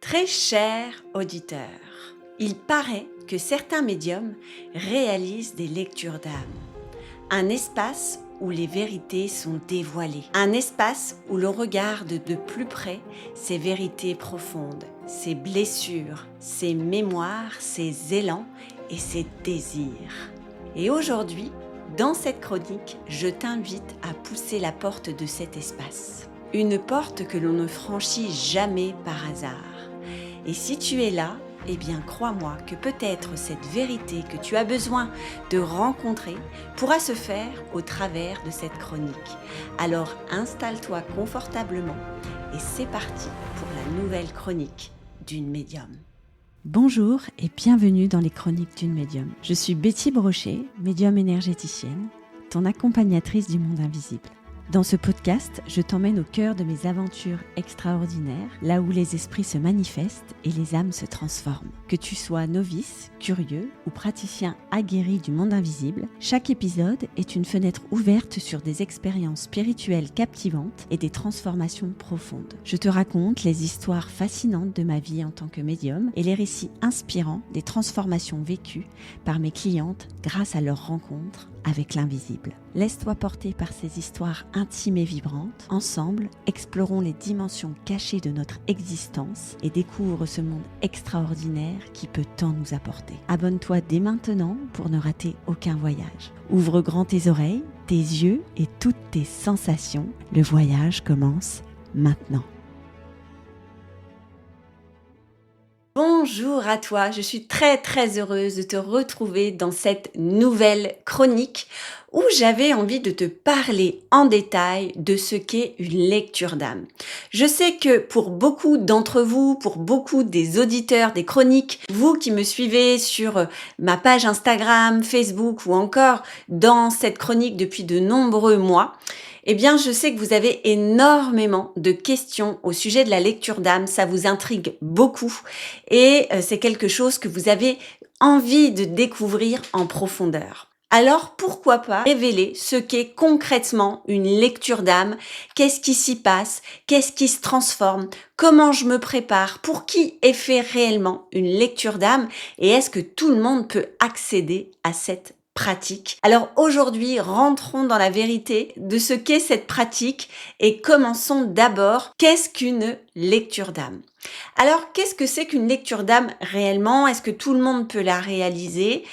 Très cher auditeur, il paraît que certains médiums réalisent des lectures d'âme. Un espace où les vérités sont dévoilées. Un espace où l'on regarde de plus près ces vérités profondes, ces blessures, ces mémoires, ces élans et ces désirs. Et aujourd'hui, dans cette chronique, je t'invite à pousser la porte de cet espace. Une porte que l'on ne franchit jamais par hasard. Et si tu es là, eh bien crois-moi que peut-être cette vérité que tu as besoin de rencontrer pourra se faire au travers de cette chronique. Alors installe-toi confortablement et c'est parti pour la nouvelle chronique d'une médium. Bonjour et bienvenue dans les chroniques d'une médium. Je suis Betty Brochet, médium énergéticienne, ton accompagnatrice du monde invisible. Dans ce podcast, je t'emmène au cœur de mes aventures extraordinaires, là où les esprits se manifestent et les âmes se transforment. Que tu sois novice, curieux ou praticien aguerri du monde invisible, chaque épisode est une fenêtre ouverte sur des expériences spirituelles captivantes et des transformations profondes. Je te raconte les histoires fascinantes de ma vie en tant que médium et les récits inspirants des transformations vécues par mes clientes grâce à leur rencontre avec l'invisible. Laisse-toi porter par ces histoires intimes et vibrantes. Ensemble, explorons les dimensions cachées de notre existence et découvre ce monde extraordinaire qui peut tant nous apporter. Abonne-toi dès maintenant pour ne rater aucun voyage. Ouvre grand tes oreilles, tes yeux et toutes tes sensations. Le voyage commence maintenant. Bonjour à toi, je suis très heureuse de te retrouver dans cette nouvelle chronique où j'avais envie de te parler en détail de ce qu'est une lecture d'âme. Je sais que pour beaucoup d'entre vous, pour beaucoup des auditeurs des chroniques, vous qui me suivez sur ma page Instagram, Facebook ou encore dans cette chronique depuis de nombreux mois, eh bien, je sais que vous avez énormément de questions au sujet de la lecture d'âme, ça vous intrigue beaucoup et c'est quelque chose que vous avez envie de découvrir en profondeur. Alors, pourquoi pas révéler ce qu'est concrètement une lecture d'âme, qu'est-ce qui s'y passe, qu'est-ce qui se transforme, comment je me prépare, pour qui est fait réellement une lecture d'âme et est-ce que tout le monde peut accéder à cette pratique. Alors aujourd'hui, rentrons dans la vérité de ce qu'est cette pratique et commençons d'abord, qu'est-ce qu'une lecture d'âme ? Alors, qu'est-ce que c'est qu'une lecture d'âme réellement ? Est-ce que tout le monde peut la réaliser ?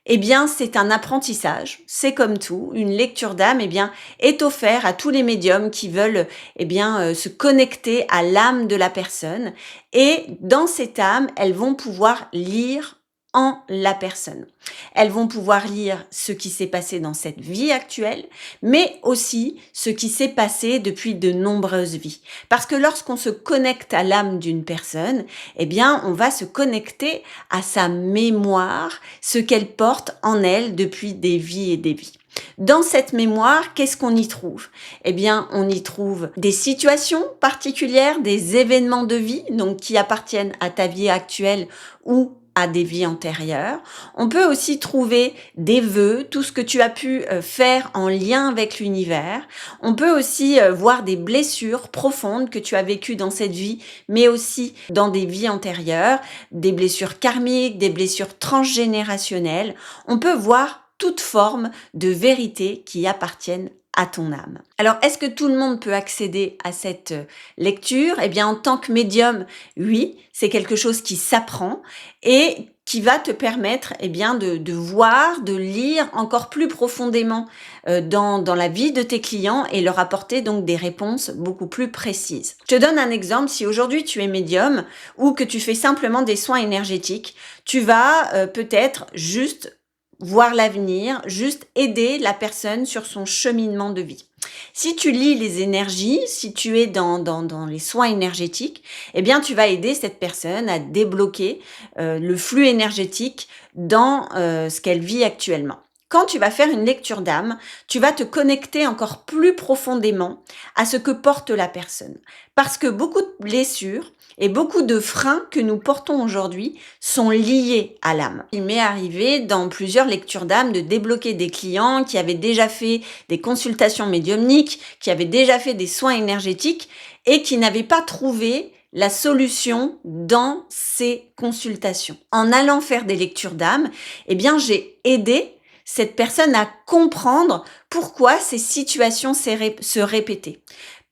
Eh bien, c'est un apprentissage, c'est comme tout. Une lecture d'âme, eh bien, est offerte à tous les médiums qui veulent, se connecter à l'âme de la personne. Et dans cette âme, elles vont pouvoir lire en la personne. Elles vont pouvoir lire ce qui s'est passé dans cette vie actuelle, mais aussi ce qui s'est passé depuis de nombreuses vies. Parce que lorsqu'on se connecte à l'âme d'une personne, eh bien, on va se connecter à sa mémoire, ce qu'elle porte en elle depuis des vies et des vies. Dans cette mémoire, qu'est-ce qu'on y trouve ? Eh bien, on y trouve des situations particulières, des événements de vie, donc qui appartiennent à ta vie actuelle ou à des vies antérieures. On peut aussi trouver des vœux, tout ce que tu as pu faire en lien avec l'univers. On peut aussi voir des blessures profondes que tu as vécues dans cette vie, mais aussi dans des vies antérieures, des blessures karmiques, des blessures transgénérationnelles. On peut voir toute forme de vérité qui appartiennent à ton âme. Alors, est-ce que tout le monde peut accéder à cette lecture ? Eh bien, en tant que médium, oui, c'est quelque chose qui s'apprend et qui va te permettre de voir, de lire encore plus profondément dans la vie de tes clients et leur apporter donc des réponses beaucoup plus précises. Je te donne un exemple, si aujourd'hui tu es médium ou que tu fais simplement des soins énergétiques, tu vas peut-être juste voir l'avenir, juste aider la personne sur son cheminement de vie. Si tu lis les énergies, si tu es dans les soins énergétiques, eh bien tu vas aider cette personne à débloquer le flux énergétique dans ce qu'elle vit actuellement. Quand tu vas faire une lecture d'âme, tu vas te connecter encore plus profondément à ce que porte la personne. Parce que beaucoup de blessures et beaucoup de freins que nous portons aujourd'hui sont liés à l'âme. Il m'est arrivé dans plusieurs lectures d'âme de débloquer des clients qui avaient déjà fait des consultations médiumniques, qui avaient déjà fait des soins énergétiques et qui n'avaient pas trouvé la solution dans ces consultations. En allant faire des lectures d'âme, eh bien, j'ai aidé cette personne à comprendre pourquoi ces situations se répétaient.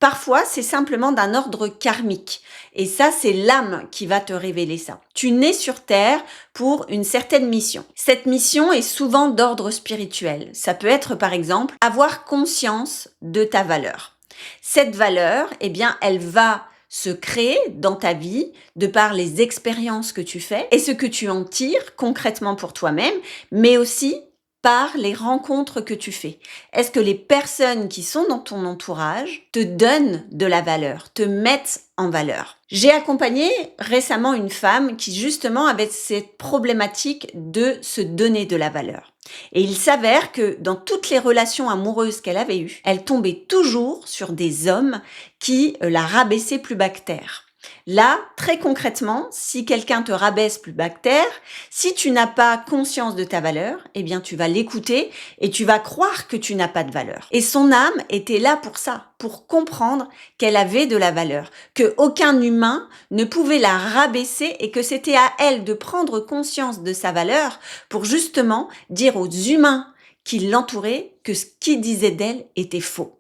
Parfois, c'est simplement d'un ordre karmique. Et ça, c'est l'âme qui va te révéler ça. Tu nais sur Terre pour une certaine mission. Cette mission est souvent d'ordre spirituel. Ça peut être, par exemple, avoir conscience de ta valeur. Cette valeur, eh bien, elle va se créer dans ta vie de par les expériences que tu fais et ce que tu en tires concrètement pour toi-même, mais aussi par les rencontres que tu fais. Est-ce que les personnes qui sont dans ton entourage te donnent de la valeur, te mettent en valeur? J'ai accompagné récemment une femme qui justement avait cette problématique de se donner de la valeur. Et il s'avère que dans toutes les relations amoureuses qu'elle avait eues, elle tombait toujours sur des hommes qui la rabaissaient plus bas que terre. Là, très concrètement, si quelqu'un te rabaisse plus bas que terre, si tu n'as pas conscience de ta valeur, eh bien tu vas l'écouter et tu vas croire que tu n'as pas de valeur. Et son âme était là pour ça, pour comprendre qu'elle avait de la valeur, que aucun humain ne pouvait la rabaisser et que c'était à elle de prendre conscience de sa valeur pour justement dire aux humains qui l'entouraient que ce qu'ils disaient d'elle était faux.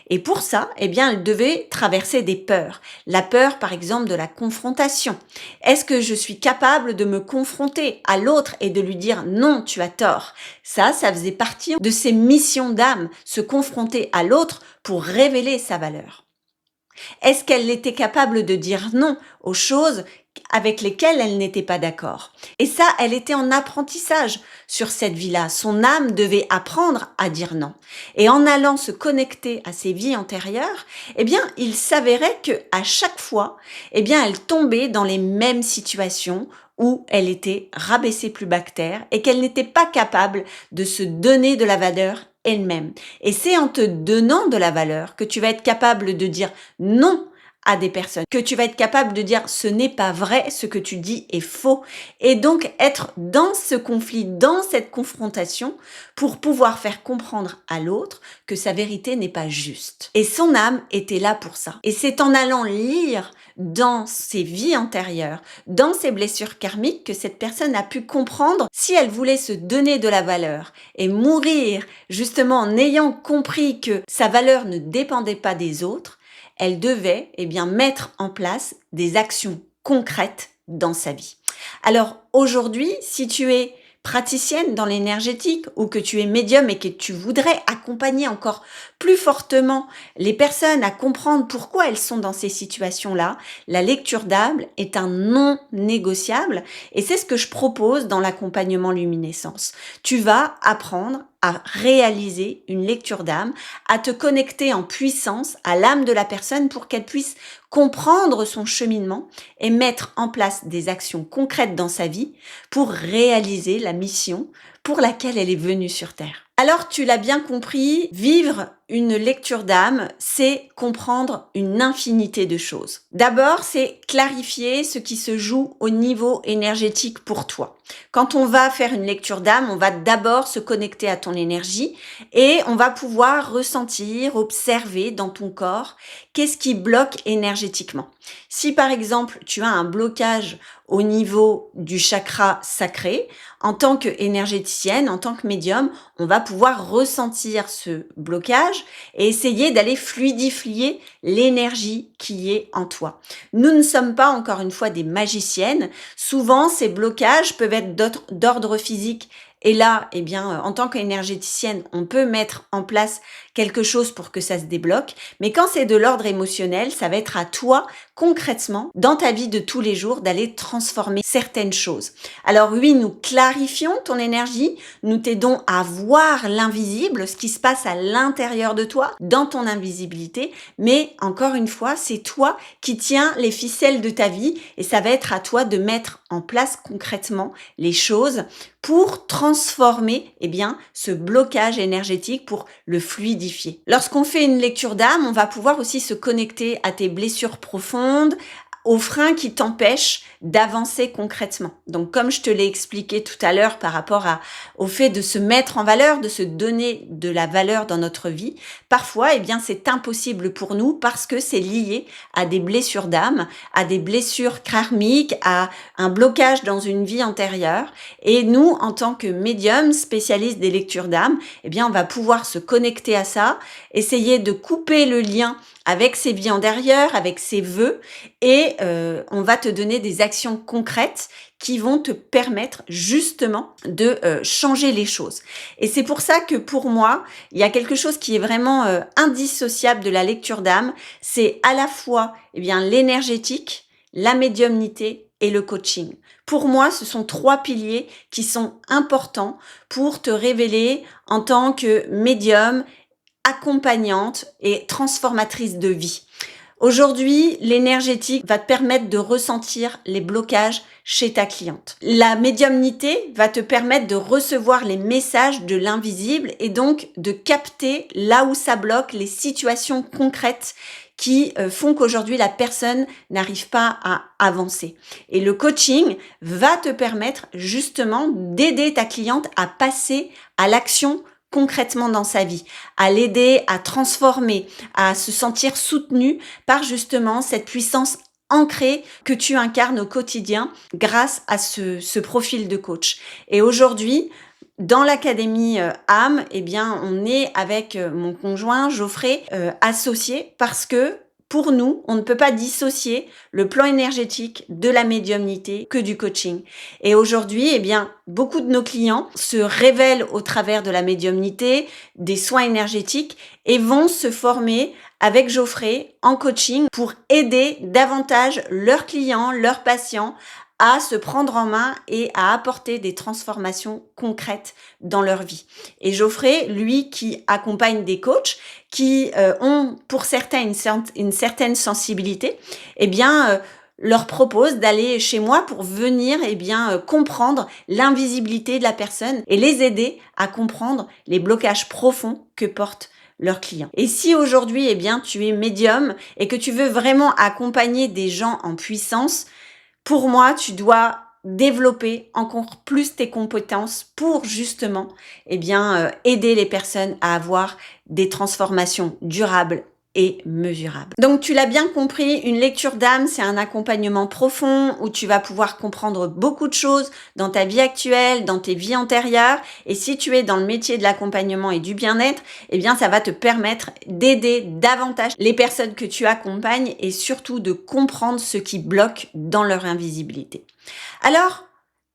Et pour ça, eh bien, elle devait traverser des peurs. La peur, par exemple, de la confrontation. Est-ce que je suis capable de me confronter à l'autre et de lui dire non, tu as tort? Ça faisait partie de ses missions d'âme, se confronter à l'autre pour révéler sa valeur. Est-ce qu'elle était capable de dire non aux choses avec lesquelles elle n'était pas d'accord? Et ça, elle était en apprentissage sur cette vie-là. Son âme devait apprendre à dire non. Et en allant se connecter à ses vies antérieures, eh bien, il s'avérait que à chaque fois, eh bien, elle tombait dans les mêmes situations où elle était rabaissée plus bas que terre et qu'elle n'était pas capable de se donner de la valeur elle-même. Et c'est en te donnant de la valeur que tu vas être capable de dire non à des personnes, que tu vas être capable de dire ce n'est pas vrai, ce que tu dis est faux, et donc être dans ce conflit, dans cette confrontation pour pouvoir faire comprendre à l'autre que sa vérité n'est pas juste. Et son âme était là pour ça. Et c'est en allant lire dans ses vies antérieures, dans ses blessures karmiques, que cette personne a pu comprendre si elle voulait se donner de la valeur et mourir justement en ayant compris que sa valeur ne dépendait pas des autres, elle devait mettre en place des actions concrètes dans sa vie. Alors aujourd'hui, si tu es praticienne dans l'énergétique ou que tu es médium et que tu voudrais accompagner encore plus fortement les personnes à comprendre pourquoi elles sont dans ces situations-là, la lecture d'âme est un non négociable et c'est ce que je propose dans l'accompagnement luminescence. Tu vas apprendre à réaliser une lecture d'âme, à te connecter en puissance à l'âme de la personne pour qu'elle puisse comprendre son cheminement et mettre en place des actions concrètes dans sa vie pour réaliser la mission pour laquelle elle est venue sur Terre. Alors, tu l'as bien compris, vivre une lecture d'âme, c'est comprendre une infinité de choses. D'abord, c'est clarifier ce qui se joue au niveau énergétique pour toi. Quand on va faire une lecture d'âme, on va d'abord se connecter à ton énergie et on va pouvoir ressentir, observer dans ton corps qu'est-ce qui bloque énergétiquement. Si par exemple, tu as un blocage au niveau du chakra sacré, en tant qu'énergéticienne, en tant que médium, on va pouvoir ressentir ce blocage et essayer d'aller fluidifier l'énergie qui est en toi. Nous ne sommes pas, encore une fois, des magiciennes. Souvent, ces blocages peuvent être d'ordre physique. Et là, en tant qu'énergéticienne, on peut mettre en place quelque chose pour que ça se débloque. Mais quand c'est de l'ordre émotionnel, ça va être à toi, concrètement, dans ta vie de tous les jours, d'aller transformer certaines choses. Alors oui, nous clarifions ton énergie, nous t'aidons à voir l'invisible, ce qui se passe à l'intérieur de toi, dans ton invisibilité. Mais encore une fois, c'est toi qui tiens les ficelles de ta vie et ça va être à toi de mettre en place concrètement les choses pour transformer ce blocage énergétique, pour le fluidifier. Lorsqu'on fait une lecture d'âme, on va pouvoir aussi se connecter à tes blessures profondes, aux freins qui t'empêchent d'avancer concrètement. Donc, comme je te l'ai expliqué tout à l'heure par rapport au fait de se mettre en valeur, de se donner de la valeur dans notre vie, parfois, eh bien, c'est impossible pour nous parce que c'est lié à des blessures d'âme, à des blessures karmiques, à un blocage dans une vie antérieure. Et nous, en tant que médium, spécialiste des lectures d'âme, eh bien, on va pouvoir se connecter à ça, essayer de couper le lien avec ses vies antérieures, avec ses vœux, et on va te donner des actions concrètes qui vont te permettre justement de changer les choses. Et c'est pour ça que pour moi, il y a quelque chose qui est vraiment indissociable de la lecture d'âme, c'est à la fois l'énergétique, la médiumnité et le coaching. Pour moi, ce sont 3 piliers qui sont importants pour te révéler en tant que médium, accompagnante et transformatrice de vie. Aujourd'hui, l'énergétique va te permettre de ressentir les blocages chez ta cliente. La médiumnité va te permettre de recevoir les messages de l'invisible et donc de capter là où ça bloque, les situations concrètes qui font qu'aujourd'hui la personne n'arrive pas à avancer. Et le coaching va te permettre justement d'aider ta cliente à passer à l'action concrètement dans sa vie, à l'aider à transformer, à se sentir soutenue par justement cette puissance ancrée que tu incarnes au quotidien grâce à ce profil de coach. Et aujourd'hui, dans l'académie âme, eh bien, on est avec mon conjoint Geoffrey associé parce que pour nous, on ne peut pas dissocier le plan énergétique de la médiumnité que du coaching. Et aujourd'hui, eh bien, beaucoup de nos clients se révèlent au travers de la médiumnité, des soins énergétiques et vont se former avec Geoffrey en coaching pour aider davantage leurs clients, leurs patients à se prendre en main et à apporter des transformations concrètes dans leur vie. Et Geoffrey, lui, qui accompagne des coachs qui ont pour certains une certaine sensibilité, eh bien, leur propose d'aller chez moi pour venir comprendre l'invisibilité de la personne et les aider à comprendre les blocages profonds que portent leurs clients. Et si aujourd'hui, eh bien, tu es médium et que tu veux vraiment accompagner des gens en puissance, pour moi, tu dois développer encore plus tes compétences pour justement aider les personnes à avoir des transformations durables et mesurables. Donc tu l'as bien compris, une lecture d'âme, c'est un accompagnement profond où tu vas pouvoir comprendre beaucoup de choses dans ta vie actuelle, dans tes vies antérieures. Et si tu es dans le métier de l'accompagnement et du bien-être, eh bien ça va te permettre d'aider davantage les personnes que tu accompagnes et surtout de comprendre ce qui bloque dans leur invisibilité. Alors,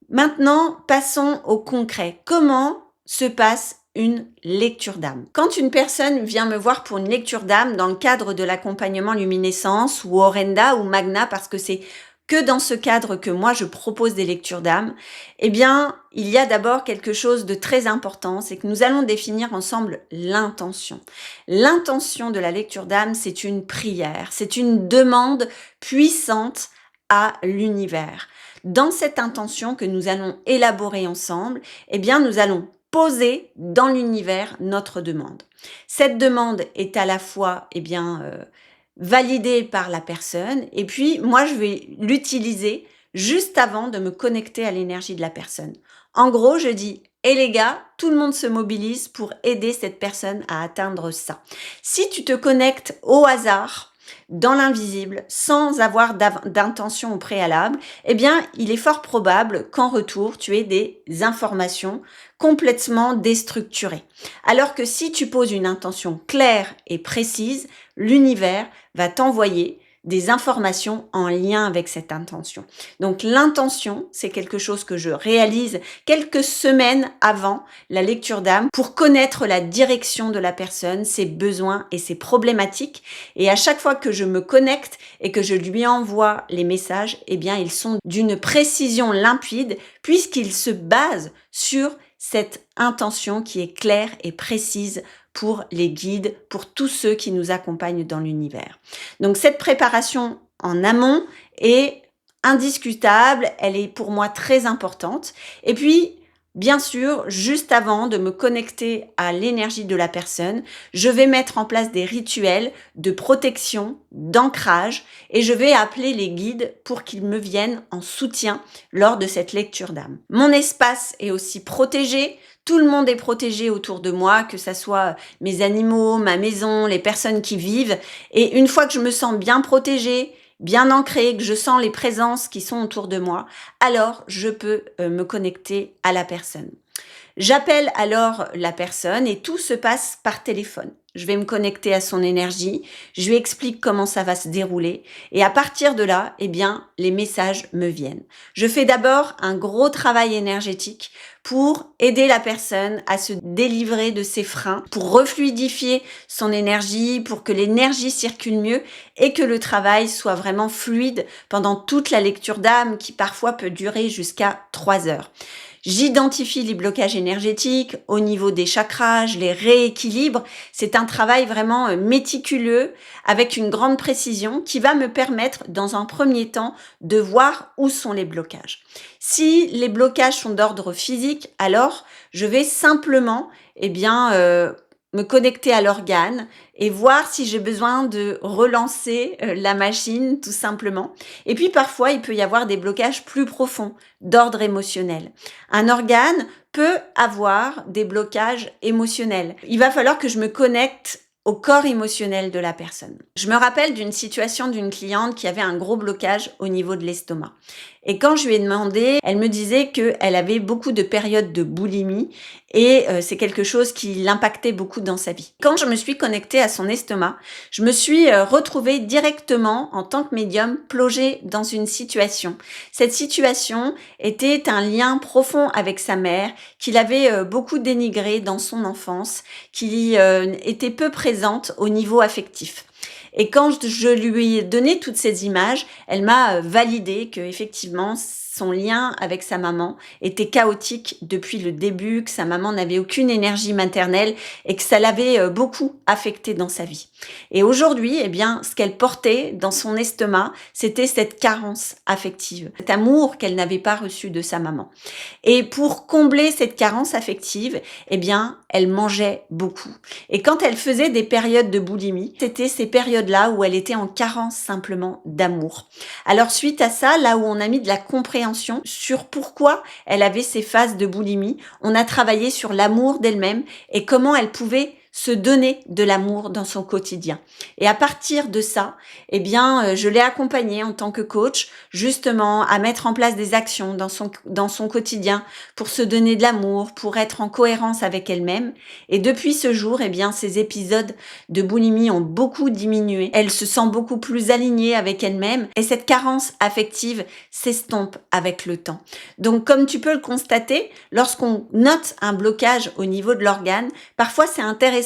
maintenant, passons au concret. Comment se passe une lecture d'âme? Quand une personne vient me voir pour une lecture d'âme dans le cadre de l'accompagnement luminescence ou Orenda ou Magna, parce que c'est que dans ce cadre que moi je propose des lectures d'âme, eh bien, il y a d'abord quelque chose de très important, c'est que nous allons définir ensemble l'intention. L'intention de la lecture d'âme, c'est une prière, c'est une demande puissante à l'univers. Dans cette intention que nous allons élaborer ensemble, eh bien, nous allons poser dans l'univers notre demande. Cette demande est à la fois validée par la personne et puis moi je vais l'utiliser juste avant de me connecter à l'énergie de la personne. En gros, je dis les gars, tout le monde se mobilise pour aider cette personne à atteindre ça. Si tu te connectes au hasard, dans l'invisible, sans avoir d'intention au préalable, eh bien, il est fort probable qu'en retour, tu aies des informations complètement déstructurées. Alors que si tu poses une intention claire et précise, l'univers va t'envoyer des informations en lien avec cette intention. Donc l'intention, c'est quelque chose que je réalise quelques semaines avant la lecture d'âme pour connaître la direction de la personne, ses besoins et ses problématiques. Et à chaque fois que je me connecte et que je lui envoie les messages, eh bien ils sont d'une précision limpide puisqu'ils se basent sur cette intention qui est claire et précise pour les guides, pour tous ceux qui nous accompagnent dans l'univers. Donc cette préparation en amont est indiscutable, elle est pour moi très importante. Et puis, Bien sûr, juste avant de me connecter à l'énergie de la personne, je vais mettre en place des rituels de protection, d'ancrage, et je vais appeler les guides pour qu'ils me viennent en soutien lors de cette lecture d'âme. Mon espace est aussi protégé. Tout le monde est protégé autour de moi, que ce soit mes animaux, ma maison, les personnes qui vivent. Et une fois que je me sens bien protégée, bien ancrée, que je sens les présences qui sont autour de moi, alors je peux me connecter à la personne. J'appelle alors la personne et tout se passe par téléphone. Je vais me connecter à son énergie, je lui explique comment ça va se dérouler et à partir de là, eh bien, les messages me viennent. Je fais d'abord un gros travail énergétique pour aider la personne à se délivrer de ses freins, pour refluidifier son énergie, pour que l'énergie circule mieux et que le travail soit vraiment fluide pendant toute la lecture d'âme qui parfois peut durer jusqu'à 3 heures. J'identifie les blocages énergétiques au niveau des chakras, je les rééquilibre. C'est un travail vraiment méticuleux avec une grande précision qui va me permettre dans un premier temps de voir où sont les blocages. Si les blocages sont d'ordre physique, alors je vais simplement me connecter à l'organe et voir si j'ai besoin de relancer la machine tout simplement. Et puis parfois, il peut y avoir des blocages plus profonds d'ordre émotionnel. Un organe peut avoir des blocages émotionnels. Il va falloir que je me connecte au corps émotionnel de la personne. Je me rappelle d'une situation d'une cliente qui avait un gros blocage au niveau de l'estomac. Et quand je lui ai demandé, elle me disait qu'elle avait beaucoup de périodes de boulimie et c'est quelque chose qui l'impactait beaucoup dans sa vie. Quand je me suis connectée à son estomac, je me suis retrouvée directement en tant que médium plongée dans une situation. Cette situation était un lien profond avec sa mère qu'il avait beaucoup dénigré dans son enfance, qui était peu présente au niveau affectif. Et quand je lui ai donné toutes ces images, elle m'a validé que effectivement son lien avec sa maman était chaotique depuis le début, que sa maman n'avait aucune énergie maternelle et que ça l'avait beaucoup affecté dans sa vie. Et aujourd'hui, eh bien, ce qu'elle portait dans son estomac, c'était cette carence affective, cet amour qu'elle n'avait pas reçu de sa maman. Et pour combler cette carence affective, eh bien, elle mangeait beaucoup. Et quand elle faisait des périodes de boulimie, c'était ces périodes-là où elle était en carence simplement d'amour. Alors suite à ça, là où on a mis de la compréhension sur pourquoi elle avait ces phases de boulimie, on a travaillé sur l'amour d'elle-même et comment elle pouvait se donner de l'amour dans son quotidien. Et à partir de ça, eh bien, je l'ai accompagnée en tant que coach, justement, à mettre en place des actions dans son quotidien pour se donner de l'amour, pour être en cohérence avec elle-même. Et depuis ce jour, eh bien, ces épisodes de boulimie ont beaucoup diminué. Elle se sent beaucoup plus alignée avec elle-même et cette carence affective s'estompe avec le temps. Donc, comme tu peux le constater, lorsqu'on note un blocage au niveau de l'organe, parfois c'est intéressant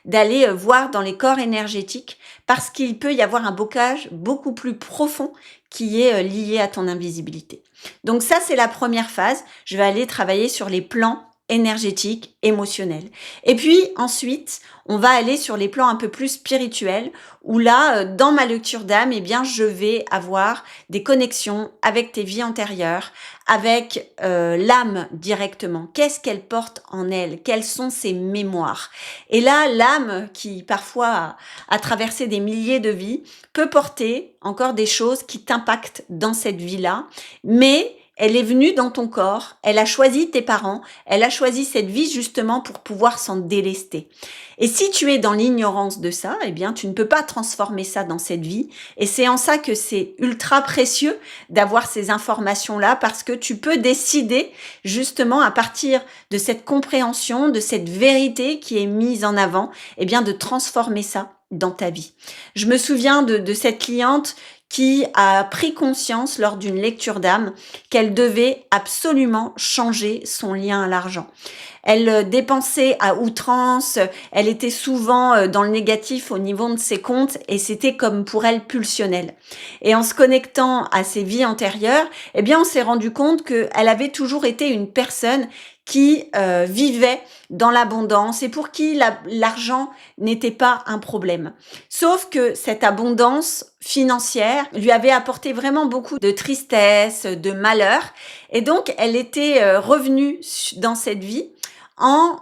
d'aller voir dans les corps énergétiques parce qu'il peut y avoir un blocage beaucoup plus profond qui est lié à ton invisibilité. Donc ça, c'est la première phase. Je vais aller travailler sur les plans énergétiques, émotionnels. Et puis ensuite, on va aller sur les plans un peu plus spirituels où là, dans ma lecture d'âme, eh bien, je vais avoir des connexions avec tes vies antérieures, avec l'âme directement. Qu'est-ce qu'elle porte en elle? Quelles sont ses mémoires? Et là, l'âme qui parfois a traversé des milliers de vies peut porter encore des choses qui t'impactent dans cette vie-là, mais elle est venue dans ton corps, elle a choisi tes parents, elle a choisi cette vie justement pour pouvoir s'en délester. Et si tu es dans l'ignorance de ça, eh bien, tu ne peux pas transformer ça dans cette vie. Et c'est en ça que c'est ultra précieux d'avoir ces informations-là parce que tu peux décider justement à partir de cette compréhension, de cette vérité qui est mise en avant, eh bien, de transformer ça dans ta vie. Je me souviens de cette cliente qui a pris conscience lors d'une lecture d'âme qu'elle devait absolument changer son lien à l'argent. Elle dépensait à outrance, elle était souvent dans le négatif au niveau de ses comptes et c'était comme pour elle pulsionnel. Et en se connectant à ses vies antérieures, eh bien on s'est rendu compte qu'elle avait toujours été une personne qui vivait dans l'abondance et pour qui l'argent n'était pas un problème. Sauf que cette abondance financière lui avait apporté vraiment beaucoup de tristesse, de malheur, et donc elle était revenue dans cette vie en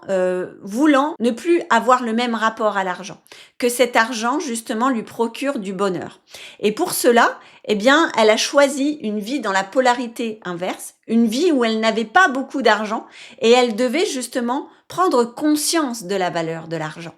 voulant ne plus avoir le même rapport à l'argent, que cet argent justement lui procure du bonheur. Et pour cela, eh bien, elle a choisi une vie dans la polarité inverse, une vie où elle n'avait pas beaucoup d'argent et elle devait justement prendre conscience de la valeur de l'argent.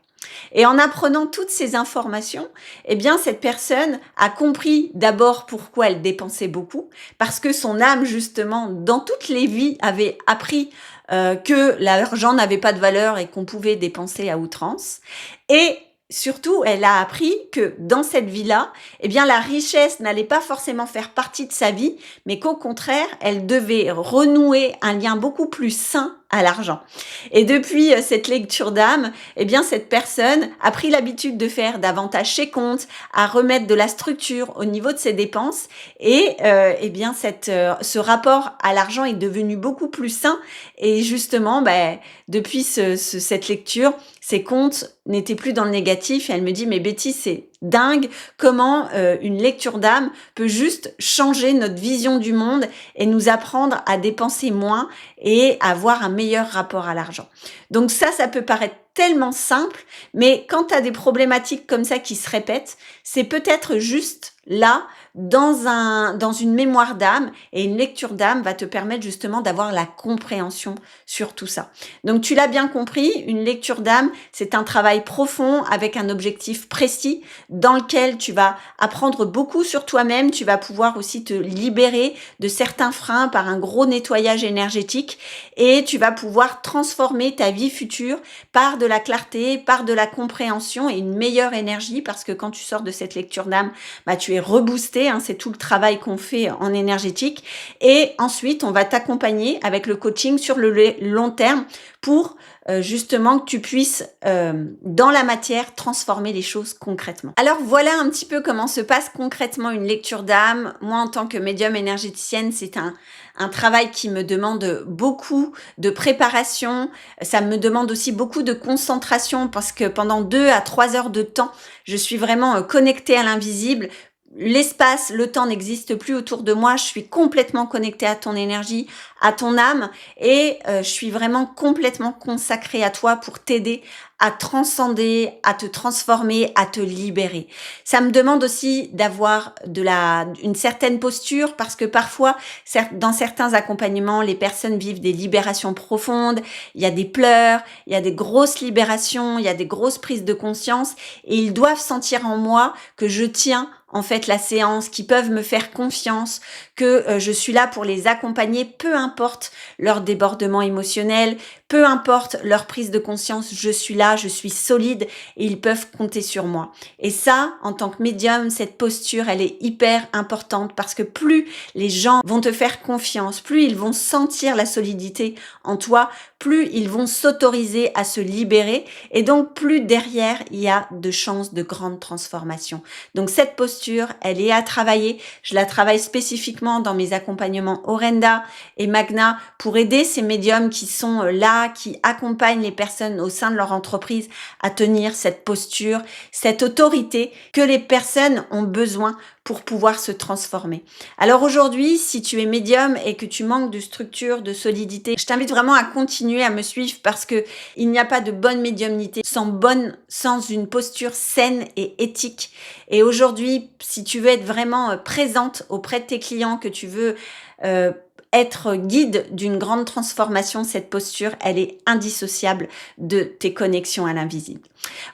Et en apprenant toutes ces informations, eh bien, cette personne a compris d'abord pourquoi elle dépensait beaucoup, parce que son âme, justement, dans toutes les vies, avait appris que l'argent n'avait pas de valeur et qu'on pouvait dépenser à outrance. Et surtout, elle a appris que dans cette vie-là, eh bien, la richesse n'allait pas forcément faire partie de sa vie, mais qu'au contraire, elle devait renouer un lien beaucoup plus sain à l'argent. Et depuis cette lecture d'âme, eh bien, cette personne a pris l'habitude de faire davantage ses comptes, à remettre de la structure au niveau de ses dépenses et eh bien, ce rapport à l'argent est devenu beaucoup plus sain et justement, depuis cette lecture, ses comptes n'étaient plus dans le négatif et elle me dit « Mais Betty, c'est dingue comment une lecture d'âme peut juste changer notre vision du monde et nous apprendre à dépenser moins et avoir un meilleur rapport à l'argent. » Donc ça peut paraître tellement simple, mais quand tu as des problématiques comme ça qui se répètent, c'est peut-être juste là, dans une mémoire d'âme, et une lecture d'âme va te permettre justement d'avoir la compréhension sur tout ça. Donc tu l'as bien compris, une lecture d'âme, c'est un travail profond avec un objectif précis dans lequel tu vas apprendre beaucoup sur toi-même, tu vas pouvoir aussi te libérer de certains freins par un gros nettoyage énergétique et tu vas pouvoir transformer ta vie future par de la clarté, par de la compréhension et une meilleure énergie parce que quand tu sors de cette lecture d'âme, tu es reboosté, c'est tout le travail qu'on fait en énergétique et ensuite on va t'accompagner avec le coaching sur le long terme pour justement que tu puisses dans la matière transformer les choses concrètement. Alors voilà un petit peu comment se passe concrètement une lecture d'âme. Moi en tant que médium énergéticienne, c'est un travail qui me demande beaucoup de préparation, ça me demande aussi beaucoup de concentration parce que pendant 2 à 3 heures de temps, je suis vraiment connectée à l'invisible. L'espace, le temps n'existe plus autour de moi, je suis complètement connectée à ton énergie, à ton âme et je suis vraiment complètement consacrée à toi pour t'aider à transcender, à te transformer, à te libérer. Ça me demande aussi d'avoir une certaine posture parce que parfois, dans certains accompagnements, les personnes vivent des libérations profondes, il y a des pleurs, il y a des grosses libérations, il y a des grosses prises de conscience et ils doivent sentir en moi que je tiens en fait la séance, qu'ils peuvent me faire confiance, que je suis là pour les accompagner, peu importe leur débordement émotionnel, peu importe leur prise de conscience, je suis là, je suis solide et ils peuvent compter sur moi. Et ça, en tant que médium, cette posture, elle est hyper importante parce que plus les gens vont te faire confiance, plus ils vont sentir la solidité en toi, plus ils vont s'autoriser à se libérer et donc plus derrière, il y a de chances de grandes transformations. Donc cette posture, elle est à travailler. Je la travaille spécifiquement dans mes accompagnements Orenda et Magna pour aider ces médiums qui sont là, qui accompagnent les personnes au sein de leur entreprise à tenir cette posture, cette autorité que les personnes ont besoin pour pouvoir se transformer. Alors aujourd'hui, si tu es médium et que tu manques de structure, de solidité, je t'invite vraiment à continuer à me suivre parce que il n'y a pas de bonne médiumnité sans une posture saine et éthique. Et aujourd'hui, si tu veux être vraiment présente auprès de tes clients, que tu veux être guide d'une grande transformation, cette posture, elle est indissociable de tes connexions à l'invisible.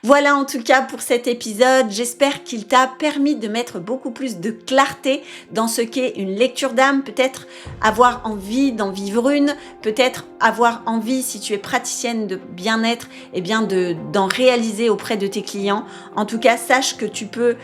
Voilà en tout cas pour cet épisode. J'espère qu'il t'a permis de mettre beaucoup plus de clarté dans ce qu'est une lecture d'âme, peut-être avoir envie d'en vivre une, peut-être avoir envie, si tu es praticienne de bien-être, d'en réaliser auprès de tes clients. En tout cas, sache que tu peux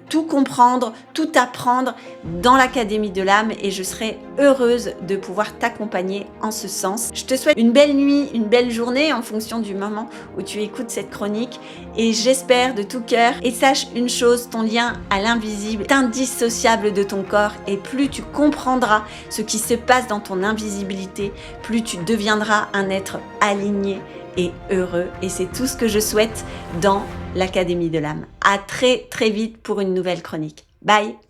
tout comprendre, tout apprendre dans l'Académie de l'âme et je serai heureuse de pouvoir t'accompagner en ce sens. Je te souhaite une belle nuit, une belle journée en fonction du moment où tu écoutes cette chronique et j'espère de tout cœur. Et sache une chose, ton lien à l'invisible est indissociable de ton corps et plus tu comprendras ce qui se passe dans ton invisibilité, plus tu deviendras un être aligné et heureux. Et c'est tout ce que je souhaite dans l'Académie de l'âme. À très très vite pour une nouvelle chronique. Bye!